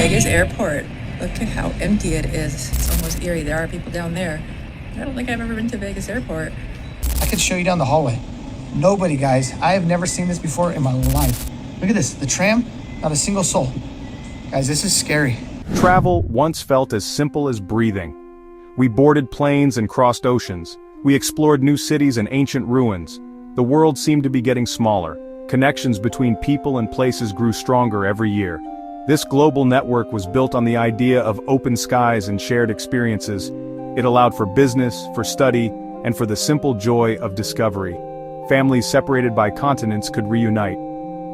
Vegas airport. Look at how empty it is. It's almost eerie. There are people down there. I don't think I've ever been to Vegas airport. I could show you down the hallway. Nobody, guys. I have never seen this before in my life. Look at this. The tram, not a single soul. Guys, this is scary. Travel once felt as simple as breathing. We boarded planes and crossed oceans. We explored new cities and ancient ruins. The world seemed to be getting smaller. Connections between people and places grew stronger every year. This global network was built on the idea of open skies and shared experiences. It allowed for business, for study, and for the simple joy of discovery. Families separated by continents could reunite.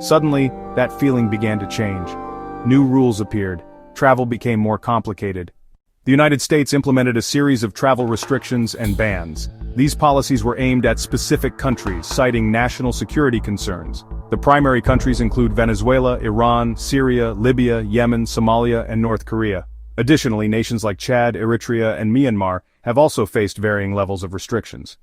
Suddenly, that feeling began to change. New rules appeared. Travel became more complicated. The United States implemented a series of travel restrictions and bans. These policies were aimed at specific countries, citing national security concerns. The primary countries include Venezuela, Iran, Syria, Libya, Yemen, Somalia, and North Korea. Additionally, nations like Chad, Eritrea, and Myanmar have also faced varying levels of restrictions.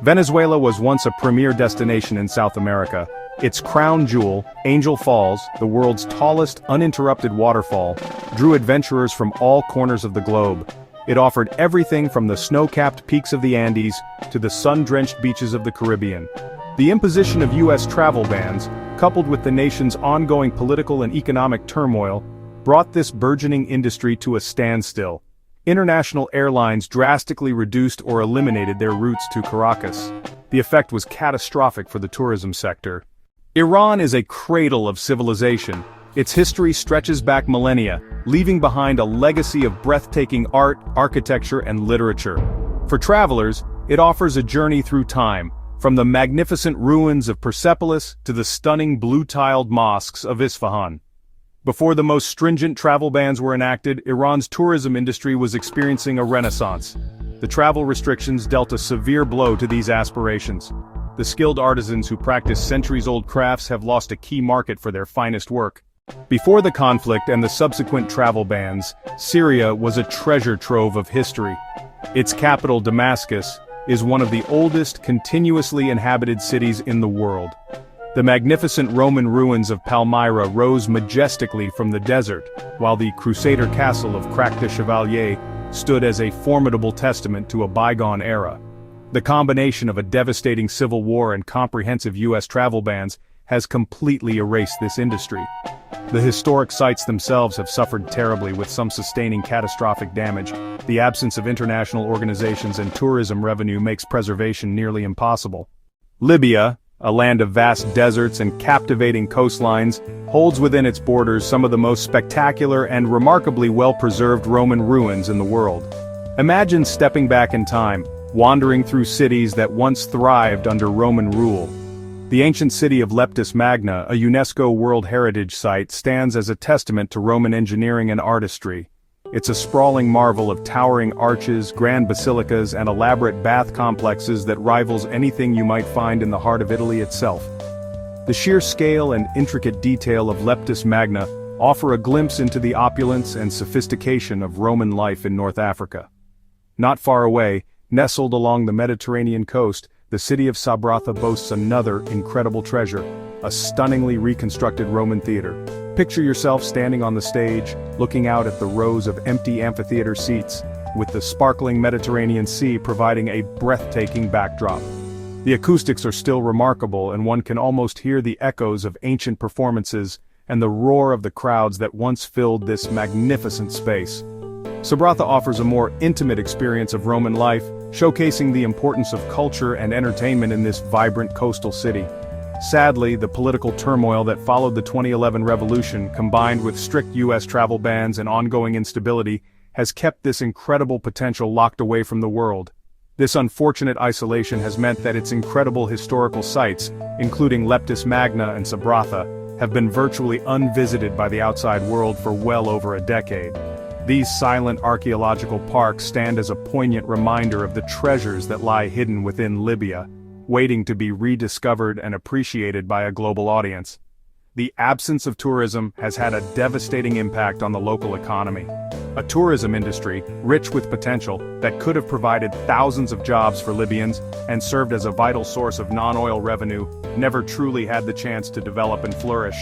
Venezuela was once a premier destination in South America. Its crown jewel, Angel Falls, the world's tallest uninterrupted waterfall, drew adventurers from all corners of the globe. It offered everything from the snow-capped peaks of the Andes to the sun-drenched beaches of the Caribbean. The imposition of U.S. travel bans, coupled with the nation's ongoing political and economic turmoil, brought this burgeoning industry to a standstill. International airlines drastically reduced or eliminated their routes to Caracas. The effect was catastrophic for the tourism sector. Iran is a cradle of civilization. Its history stretches back millennia, leaving behind a legacy of breathtaking art, architecture, and literature. For travelers, it offers a journey through time, from the magnificent ruins of Persepolis to the stunning blue-tiled mosques of Isfahan. Before the most stringent travel bans were enacted, Iran's tourism industry was experiencing a renaissance. The travel restrictions dealt a severe blow to these aspirations. The skilled artisans who practice centuries-old crafts have lost a key market for their finest work. Before the conflict and the subsequent travel bans, Syria was a treasure trove of history. Its capital, Damascus, is one of the oldest continuously inhabited cities in the world. The magnificent Roman ruins of Palmyra rose majestically from the desert, while the Crusader castle of Crac de Chevalier stood as a formidable testament to a bygone era. The combination of a devastating civil war and comprehensive U.S. travel bans has completely erased this industry. The historic sites themselves have suffered terribly, with some sustaining catastrophic damage. The absence of international organizations and tourism revenue makes preservation nearly impossible. Libya, a land of vast deserts and captivating coastlines, holds within its borders some of the most spectacular and remarkably well-preserved Roman ruins in the world. Imagine stepping back in time, wandering through cities that once thrived under Roman rule. The ancient city of Leptis Magna, a UNESCO World Heritage Site, stands as a testament to Roman engineering and artistry. It's a sprawling marvel of towering arches, grand basilicas, and elaborate bath complexes that rivals anything you might find in the heart of Italy itself. The sheer scale and intricate detail of Leptis Magna offer a glimpse into the opulence and sophistication of Roman life in North Africa. Not far away, nestled along the Mediterranean coast, the city of Sabratha boasts another incredible treasure, a stunningly reconstructed Roman theater. Picture yourself standing on the stage, looking out at the rows of empty amphitheater seats, with the sparkling Mediterranean Sea providing a breathtaking backdrop. The acoustics are still remarkable, and one can almost hear the echoes of ancient performances and the roar of the crowds that once filled this magnificent space. Sabratha offers a more intimate experience of Roman life, showcasing the importance of culture and entertainment in this vibrant coastal city. Sadly, the political turmoil that followed the 2011 revolution, combined with strict U.S. travel bans and ongoing instability, has kept this incredible potential locked away from the world. This unfortunate isolation has meant that its incredible historical sites, including Leptis Magna and Sabratha, have been virtually unvisited by the outside world for well over a decade. These silent archaeological parks stand as a poignant reminder of the treasures that lie hidden within Libya, waiting to be rediscovered and appreciated by a global audience. The absence of tourism has had a devastating impact on the local economy. A tourism industry, rich with potential, that could have provided thousands of jobs for Libyans and served as a vital source of non-oil revenue, never truly had the chance to develop and flourish.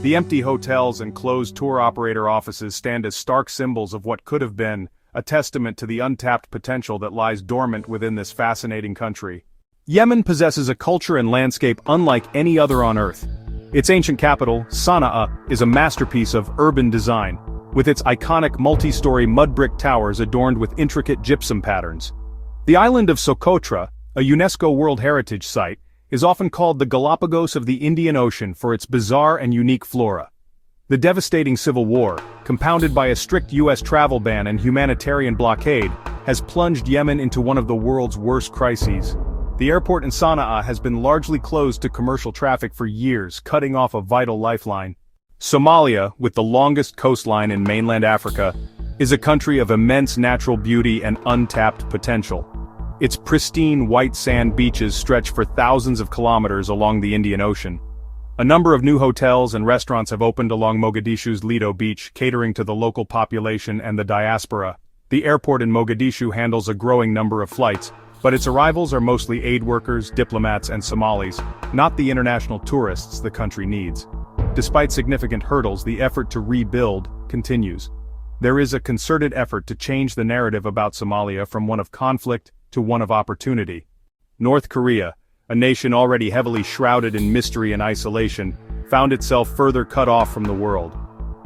The empty hotels and closed tour operator offices stand as stark symbols of what could have been, a testament to the untapped potential that lies dormant within this fascinating country. Yemen possesses a culture and landscape unlike any other on Earth. Its ancient capital, Sana'a, is a masterpiece of urban design, with its iconic multi-story mud brick towers adorned with intricate gypsum patterns. The island of Socotra, a UNESCO World Heritage Site, is often called the Galapagos of the Indian Ocean for its bizarre and unique flora. The devastating civil war, compounded by a strict U.S. travel ban and humanitarian blockade, has plunged Yemen into one of the world's worst crises. The airport in Sana'a has been largely closed to commercial traffic for years, cutting off a vital lifeline. Somalia, with the longest coastline in mainland Africa, is a country of immense natural beauty and untapped potential. Its pristine white sand beaches stretch for thousands of kilometers along the Indian Ocean. A number of new hotels and restaurants have opened along Mogadishu's Lido Beach, catering to the local population and the diaspora. The airport in Mogadishu handles a growing number of flights, but its arrivals are mostly aid workers, diplomats, and Somalis, not the international tourists the country needs. Despite significant hurdles, the effort to rebuild continues. There is a concerted effort to change the narrative about Somalia from one of conflict to one of opportunity. North Korea, a nation already heavily shrouded in mystery and isolation, found itself further cut off from the world.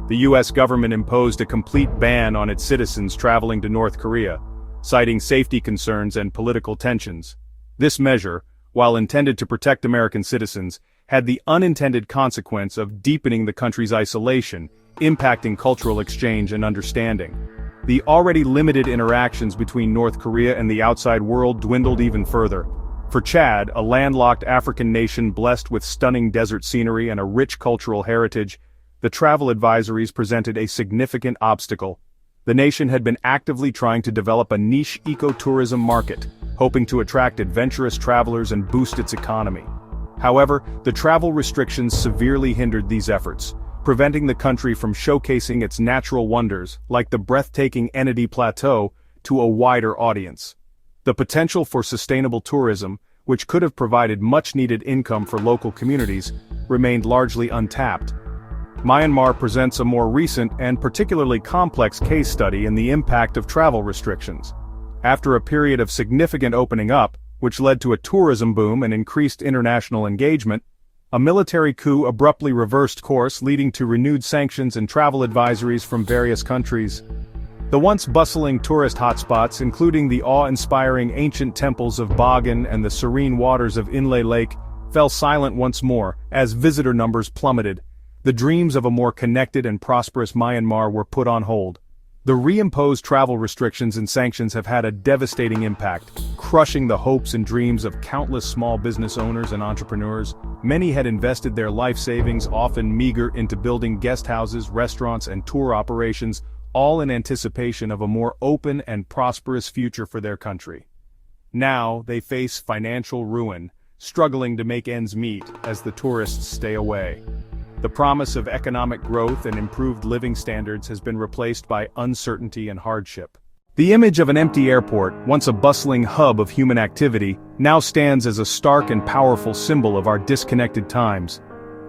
The U.S. government imposed a complete ban on its citizens traveling to North Korea, citing safety concerns and political tensions. This measure, while intended to protect American citizens, had the unintended consequence of deepening the country's isolation, impacting cultural exchange and understanding. The already limited interactions between North Korea and the outside world dwindled even further. For Chad, a landlocked African nation blessed with stunning desert scenery and a rich cultural heritage, the travel advisories presented a significant obstacle. The nation had been actively trying to develop a niche ecotourism market, hoping to attract adventurous travelers and boost its economy. However, the travel restrictions severely hindered these efforts, preventing the country from showcasing its natural wonders, like the breathtaking Enedi Plateau, to a wider audience. The potential for sustainable tourism, which could have provided much-needed income for local communities, remained largely untapped. Myanmar presents a more recent and particularly complex case study in the impact of travel restrictions. After a period of significant opening up, which led to a tourism boom and increased international engagement, a military coup abruptly reversed course, leading to renewed sanctions and travel advisories from various countries. The once bustling tourist hotspots, including the awe-inspiring ancient temples of Bagan and the serene waters of Inle Lake, fell silent once more as visitor numbers plummeted. The dreams of a more connected and prosperous Myanmar were put on hold. The reimposed travel restrictions and sanctions have had a devastating impact, crushing the hopes and dreams of countless small business owners and entrepreneurs. Many had invested their life savings, often meager, into building guest houses, restaurants, and tour operations, all in anticipation of a more open and prosperous future for their country. Now, they face financial ruin, struggling to make ends meet as the tourists stay away. The promise of economic growth and improved living standards has been replaced by uncertainty and hardship. The image of an empty airport, once a bustling hub of human activity, now stands as a stark and powerful symbol of our disconnected times.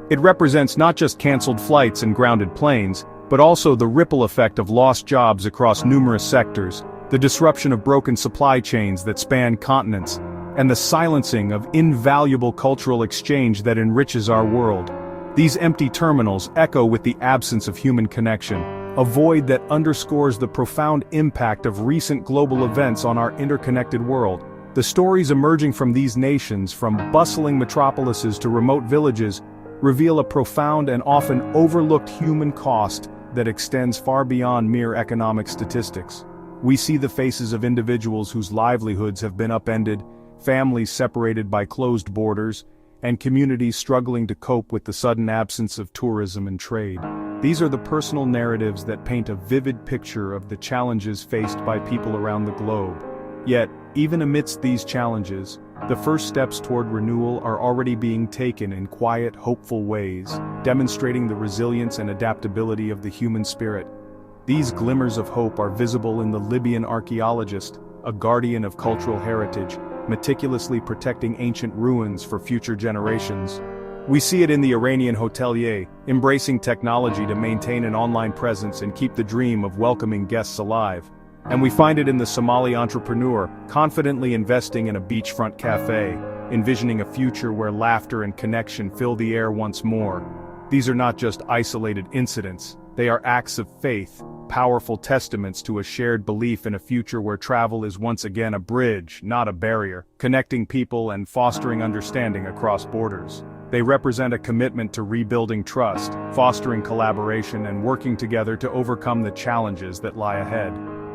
It represents not just canceled flights and grounded planes, but also the ripple effect of lost jobs across numerous sectors, the disruption of broken supply chains that span continents, and the silencing of invaluable cultural exchange that enriches our world. These empty terminals echo with the absence of human connection, a void that underscores the profound impact of recent global events on our interconnected world. The stories emerging from these nations, from bustling metropolises to remote villages, reveal a profound and often overlooked human cost that extends far beyond mere economic statistics. We see the faces of individuals whose livelihoods have been upended, families separated by closed borders, and communities struggling to cope with the sudden absence of tourism and trade. These are the personal narratives that paint a vivid picture of the challenges faced by people around the globe. Yet, even amidst these challenges, the first steps toward renewal are already being taken in quiet, hopeful ways, demonstrating the resilience and adaptability of the human spirit. These glimmers of hope are visible in the Libyan archaeologist, a guardian of cultural heritage, meticulously protecting ancient ruins for future generations. We see it in the Iranian hotelier, embracing technology to maintain an online presence and keep the dream of welcoming guests alive. And we find it in the Somali entrepreneur, confidently investing in a beachfront cafe, envisioning a future where laughter and connection fill the air once more. These are not just isolated incidents, they are acts of faith, powerful testaments to a shared belief in a future where travel is once again a bridge, not a barrier, connecting people and fostering understanding across borders. They represent a commitment to rebuilding trust, fostering collaboration and working together to overcome the challenges that lie ahead.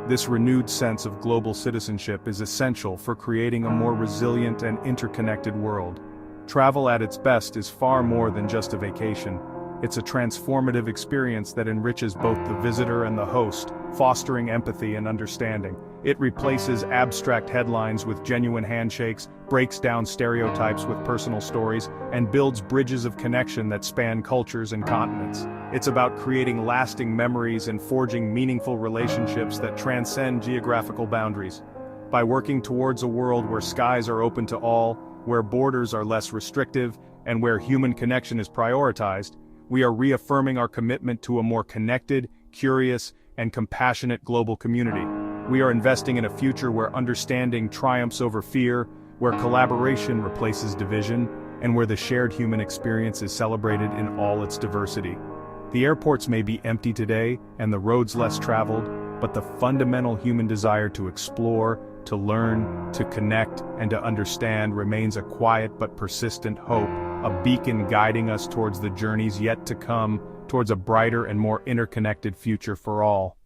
This renewed sense of global citizenship is essential for creating a more resilient and interconnected world. Travel at its best is far more than just a vacation. It's a transformative experience that enriches both the visitor and the host, fostering empathy and understanding. It replaces abstract headlines with genuine handshakes, breaks down stereotypes with personal stories, and builds bridges of connection that span cultures and continents. It's about creating lasting memories and forging meaningful relationships that transcend geographical boundaries. By working towards a world where skies are open to all, where borders are less restrictive, and where human connection is prioritized, we are reaffirming our commitment to a more connected, curious, and compassionate global community. We are investing in a future where understanding triumphs over fear, where collaboration replaces division, and where the shared human experience is celebrated in all its diversity. The airports may be empty today, and the roads less traveled, but the fundamental human desire to explore, to learn, to connect, and to understand remains a quiet but persistent hope, a beacon guiding us towards the journeys yet to come, towards a brighter and more interconnected future for all.